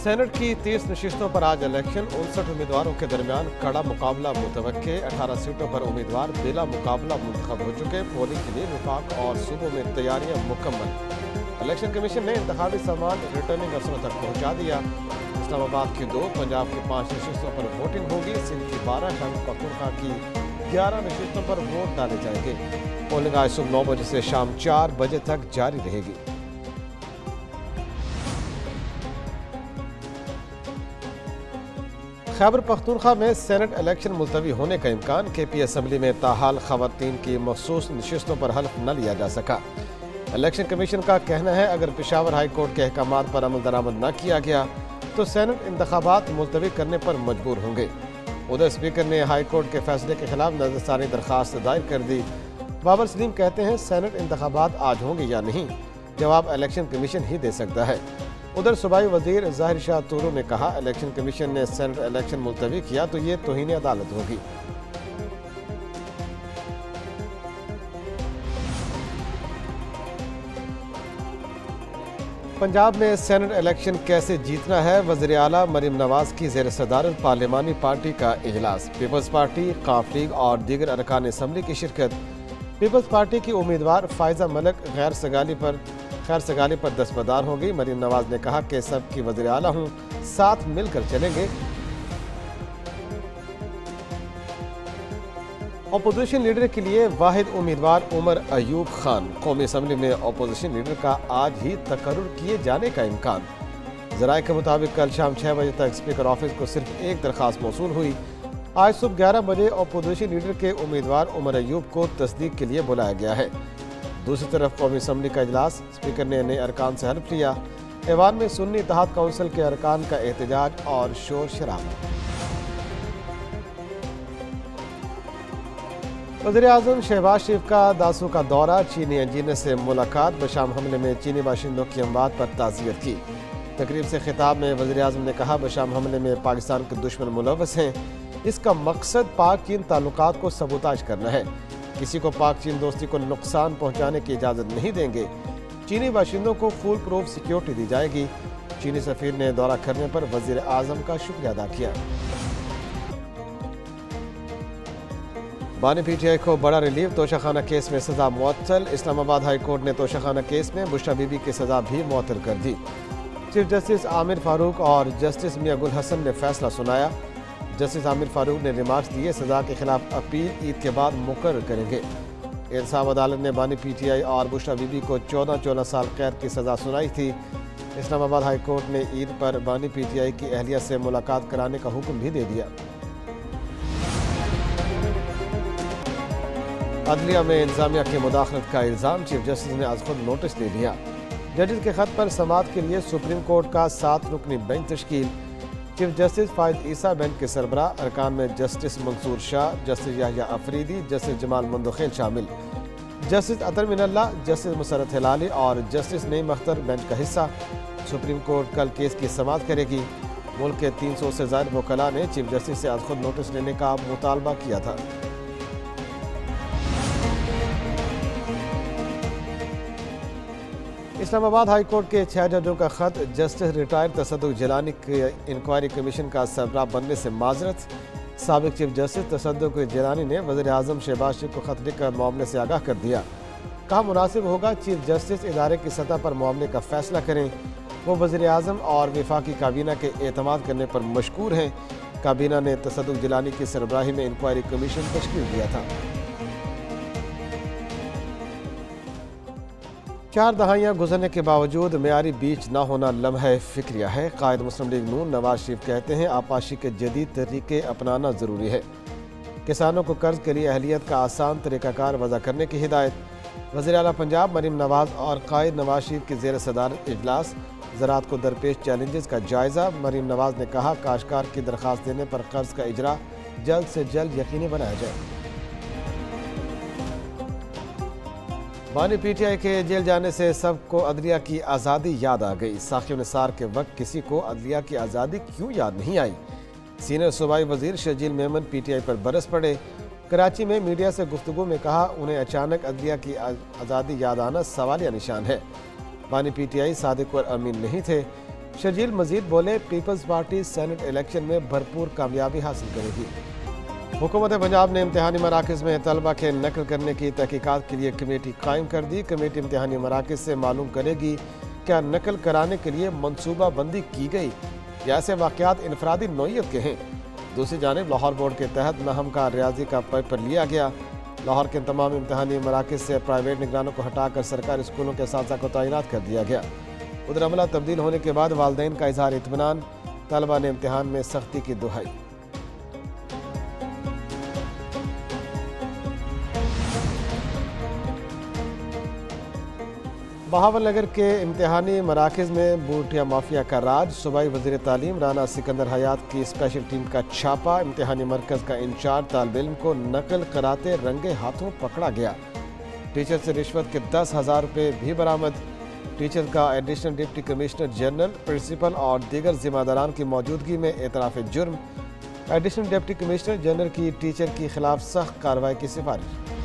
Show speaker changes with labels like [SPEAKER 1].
[SPEAKER 1] Senate की 30 नशिस्तों पर आज इलेक्शन। 59 उम्मीदवारों के दरमियान कड़ा मुकाबला मुतवक्के। 18 सीटों पर उम्मीदवार बिला मुकाबला मुंतखब हो चुके। पोलिंग के लिए विफाक और सूबों में तैयारियां मुकम्मल। इलेक्शन कमीशन ने इंतखाबी सामान रिटर्निंग अफसरों तक पहुंचा दिया। इस्लामाबाद की 2, पंजाब की 5 नशिस्तों पर वोटिंग होगी। सिंध की 12, खैबर पख्तूनख्वा की 11 नशिस्तों पर वोट डाले जाएंगे। पोलिंग आज सुबह 9 बजे से शाम 4 बजे तक जारी रहेगी। खैबर पख्तूनख्वा में सेनेट इलेक्शन मुलतवी होने का इम्कान। KP असम्बली में ताहाल खवातीन की मखसूस नशिस्तों पर हल्फ न लिया जा सका। इलेक्शन कमीशन का कहना है अगर पेशावर हाई कोर्ट के अहकामात पर अमल दरामद न किया गया तो सेनेट इंतखाबात मुलतवी करने पर मजबूर होंगे। उधर स्पीकर ने हाई कोर्ट के फैसले के खिलाफ नजरसानी दरखास्त दायर कर दी। बाबर सलीम कहते हैं सेनेट इंतखाबात आज होंगे या नहीं, जवाब इलेक्शन कमीशन ही दे सकता है। उधर सूबाई वजीर ज़ाहिर शाह तूरू ने कहा इलेक्शन कमीशन ने सेनेट इलेक्शन मुलतवी किया तो ये तौहीन अदालत होगी। पंजाब में सेनेट इलेक्शन कैसे जीतना है, वज़ीर आला मरीम नवाज की ज़ेर सदारत पार्लिमानी पार्टी का इजलास। पीपल्स पार्टी, काफ लीग और दीगर अरकान असम्बली की शिरकत। पीपल्स पार्टी की उम्मीदवार फायजा मलिक खैर सगाली पर दस्तबरदार हो गई। मरीम नवाज ने कहा कि सब की वज़ीर आला हूँ, साथ मिलकर चलेंगे। अपोजिशन लीडर के लिए वाहिद उम्मीदवार उमर अयूब खान। कौमी असम्बली में अपोजिशन लीडर का आज ही तकर्रुर किए जाने का इम्कान। ज़राए के मुताबिक कल शाम 6 बजे तक स्पीकर ऑफिस को सिर्फ एक दरखास्त मौसूल हुई। आज सुबह 11 बजे अपोजिशन लीडर के उम्मीदवार उमर अयूब को तस्दीक के लिए बुलाया गया है। दूसरी तरफ कौमी असम्बली का इजलास, स्पीकर ने नए अरकान से हल्फ लिया। ऐवान में सुन्नी इत्तेहाद काउंसिल के अरकान का एहतजाज और शोर शराबा। वज़ीर आज़म शहबाज शरीफ का दासू का दौरा, चीनी इंजीनियर से मुलाकात। बशाम हमले में चीनी बाशिंदों की अमवात पर ताज़ियत की। तकरीब से खिताब में वज़ीर आज़म ने कहा बशाम हमले में पाकिस्तान के दुश्मन मुलव्वस हैं। इसका मकसद पाक चीन ताल्लुकात को सबूताज करना है। किसी को पाक चीन दोस्ती को नुकसान पहुंचाने की इजाज़त नहीं देंगे। चीनी बाशिंदों को फुल प्रूफ सिक्योरिटी दी जाएगी। चीनी सफीर ने दौरा करने पर वज़ीर आज़म का शुक्रिया अदा किया। बानी PTI को बड़ा रिलीफ, तोशाखाना केस में सजा मुअत्तल। इस्लामाबाद हाई कोर्ट ने तोशाखाना केस में बुशरा बीबी की सजा भी मुअत्तल कर दी। चीफ जस्टिस आमिर फारूक और जस्टिस मियां गुल हसन ने फैसला सुनाया। जस्टिस आमिर फारूक ने रिमार्क्स दिए, सजा के खिलाफ अपील ईद के बाद मुकर्रर करेंगे। इंसाफ अदालत ने बानी PTI और बुशरा बीबी को 14 साल कैद की सजा सुनाई थी। इस्लामाबाद हाई कोर्ट ने ईद पर बानी PTI की अहलिया से मुलाकात कराने का हुक्म भी दे दिया। अदलिया में इंतजामिया की मुदाखलत का इल्ज़ाम, चीफ जस्टिस ने आज खुद नोटिस ले लिया। जजेस के खत पर समाअत के लिए सुप्रीम कोर्ट का 7 रुकनी बेंच तश्कील। Chief justice Faez Isa bench के सरबराह, अरकान में justice Mansoor Shah, justice Yahya Afridi, justice Jamal Mandokhail शामिल। जस्टिस अतर मिनल्ला, जस्टिस मुसरत हिलाली और जस्टिस नईम अख्तर बेंच का हिस्सा। सुप्रीम कोर्ट कल केस की समाअत करेगी। मुल्क के 300 से ज़ायद वकला ने चीफ जस्टिस से आज खुद नोटिस लेने का मुतालबा किया था। इस्लामाबाद हाई कोर्ट के 6 जजों का खत, जस्टिस रिटायर्ड तसद्दुक जिलानी के इंक्वायरी कमीशन का सरबराह बनने से माजरत। साबिक चीफ जस्टिस तसद्दुक जिलानी ने वज़ीर आज़म शहबाज शरीफ को खत लिखकर मामले से आगाह कर दिया। कहा मुनासिब होगा चीफ जस्टिस इदारे की सतह पर मामले का फैसला करें। वो वज़ीर आज़म और वफाकी काबीना के एतमाद करने पर मशकूर हैं। काबीना ने तसद्दुक जिलानी की सरबराही में इंक्वायरी कमीशन तश्कील दिया था। 4 दहाइयाँ गुजरने के बावजूद मेयारी बीच ना होना लम्हा फिक्रिया है। कायद मुस्लिम लीग नून नवाज शरीफ कहते हैं आपाशी के जदीद तरीके अपनाना ज़रूरी है। किसानों को कर्ज के लिए अहलियत का आसान तरीक़ाकार वज़ा करने की हिदायत। वज़ीर आला पंजाब मरीम नवाज और कायद नवाज शरीफ की ज़ेर सदारत इजलास। ज़राअत को दरपेश चैलेंजेस का जायज़ा। मरीम नवाज ने कहा काश्तकार की दरख्वास्त देने पर कर्ज का इजरा जल्द से जल्द यकीनी बनाया जाए। बानी PTI के जेल जाने से सबको अदलिया की आज़ादी याद आ गई। साखियों निसार के वक्त किसी को अदलिया की आज़ादी क्यों याद नहीं आई। सीनियर सूबाई वजीर शजील मेमन PTI पर बरस पड़े। कराची में मीडिया से गुफ्तगू में कहा उन्हें अचानक अदलिया की आज़ादी याद आना सवालिया निशान है। बानी PTI सादिक और अमीन नहीं थे। शर्जील मजीद बोले, पीपल्स पार्टी सेनेट इलेक्शन में भरपूर कामयाबी हासिल करेगी। हुकूमत पंजाब ने इम्तिहानी मराकज़ में तलबा के नकल करने की तहकीकात के लिए कमेटी कायम कर दी। कमेटी इम्तिहानी मराकज़ से मालूम करेगी क्या नकल कराने के लिए मनसूबा बंदी की गई या ऐसे वाक़यात इनफरादी नौइयत के हैं। दूसरी जानिब लाहौर बोर्ड के तहत नहम का रियाजी का पेपर लिया गया। लाहौर के तमाम इम्तिहानी मराकज़ से प्राइवेट निगरानों को हटाकर सरकारी स्कूलों के साथ को तैनात कर दिया गया। उधर अमला तब्दील होने के बाद वालदैन का इजहार इत्मीनान, तलबा ने इम्तिहान में सख्ती की दुहाई। बहावलनगर के इम्तिहानी मराकज़ में बूटिया माफिया का राज। सूबाई वज़ीर तालीम राना सिकंदर हयात की स्पेशल टीम का छापा। इम्तिहानी मरकज़ का इंचार्ज तालिब इल्म को नकल कराते रंगे हाथों पकड़ा गया। टीचर से रिश्वत के 10,000 रुपये भी बरामद। टीचर का additional deputy commissioner general, principal और दीगर जिम्मेदारान की मौजूदगी में एतराफ़ जुर्म। एडिशनल डिप्टी कमिश्नर जनरल की टीचर के खिलाफ सख्त कार्रवाई की सिफारिश।